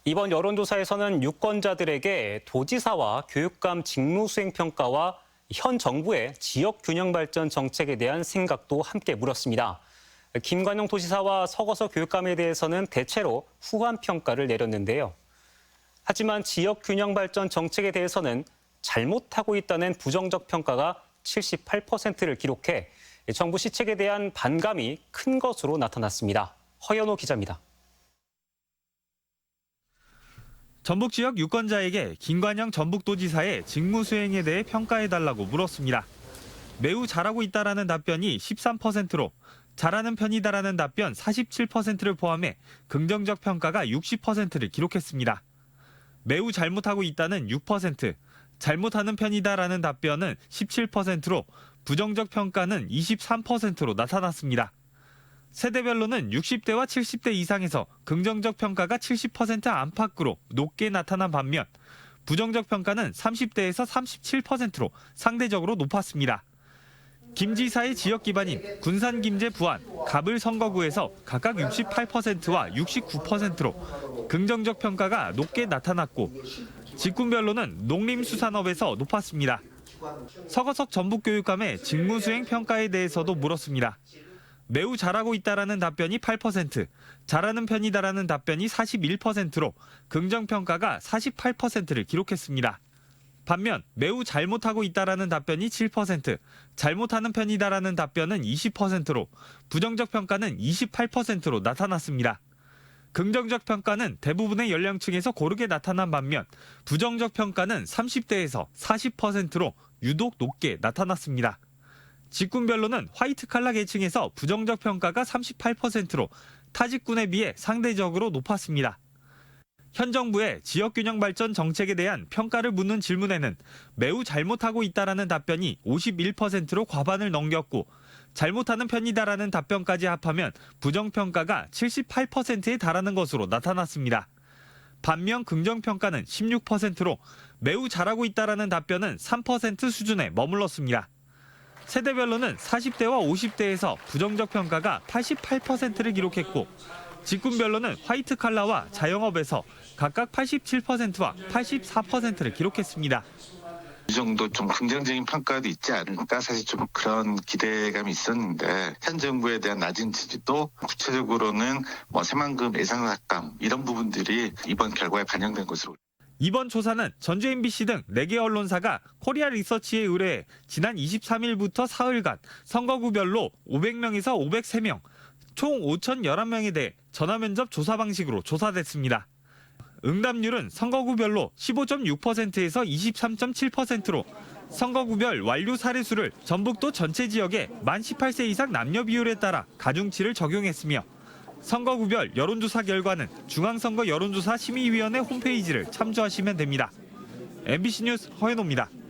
이번 여론조사에서는 유권자들에게 도지사와 교육감 직무수행평가와 현 정부의 지역균형발전 정책에 대한 생각도 함께 물었습니다. 김관영 도지사와 서거석 교육감에 대해서는 대체로 후한 평가를 내렸는데요. 하지만 지역균형발전 정책에 대해서는 잘못하고 있다는 부정적 평가가 78%를 기록해 정부 시책에 대한 반감이 큰 것으로 나타났습니다. 허연호 기자입니다. 전북 지역 유권자에게 김관영 전북도지사의 직무 수행에 대해 평가해달라고 물었습니다. 매우 잘하고 있다라는 답변이 13%로 잘하는 편이다라는 답변 47%를 포함해 긍정적 평가가 60%를 기록했습니다. 매우 잘못하고 있다는 6%, 잘못하는 편이다라는 답변은 17%로 부정적 평가는 23%로 나타났습니다. 세대별로는 60대와 70대 이상에서 긍정적 평가가 70% 안팎으로 높게 나타난 반면 부정적 평가는 30대에서 37%로 상대적으로 높았습니다. 김 지사의 지역 기반인 군산, 김제, 부안, 갑을 선거구에서 각각 68%와 69%로 긍정적 평가가 높게 나타났고 직군별로는 농림수산업에서 높았습니다. 서거석 전북교육감의 직무수행 평가에 대해서도 물었습니다. 매우 잘하고 있다라는 답변이 8%, 잘하는 편이다라는 답변이 41%로 긍정평가가 48%를 기록했습니다. 반면 매우 잘못하고 있다라는 답변이 7%, 잘못하는 편이다라는 답변은 20%로 부정적 평가는 28%로 나타났습니다. 긍정적 평가는 대부분의 연령층에서 고르게 나타난 반면 부정적 평가는 30대에서 40%로 유독 높게 나타났습니다. 직군별로는 화이트 칼라 계층에서 부정적 평가가 38%로 타 직군에 비해 상대적으로 높았습니다. 현 정부의 지역균형 발전 정책에 대한 평가를 묻는 질문에는 매우 잘못하고 있다라는 답변이 51%로 과반을 넘겼고 잘못하는 편이다라는 답변까지 합하면 부정평가가 78%에 달하는 것으로 나타났습니다. 반면 긍정평가는 16%로 매우 잘하고 있다라는 답변은 3% 수준에 머물렀습니다. 세대별로는 40대와 50대에서 부정적 평가가 88%를 기록했고 직군별로는 화이트 칼라와 자영업에서 각각 87%와 84%를 기록했습니다. 이 정도 좀 긍정적인 평가도 있지 않을까 사실 좀 그런 기대감이 있었는데 현 정부에 대한 낮은 지지도 구체적으로는 새만금 예상삭감 이런 부분들이 이번 결과에 반영된 것으로. 이번 조사는 전주 MBC 등 4개 언론사가 코리아 리서치에 의뢰해 지난 23일부터 사흘간 선거구별로 500명에서 503명, 총 5,011명에 대해 전화면접 조사 방식으로 조사됐습니다. 응답률은 선거구별로 15.6%에서 23.7%로 선거구별 완료 사례수를 전북도 전체 지역에 만 18세 이상 남녀 비율에 따라 가중치를 적용했으며 선거구별 여론조사 결과는 중앙선거 여론조사 심의위원회 홈페이지를 참조하시면 됩니다. MBC 뉴스 허연호입니다.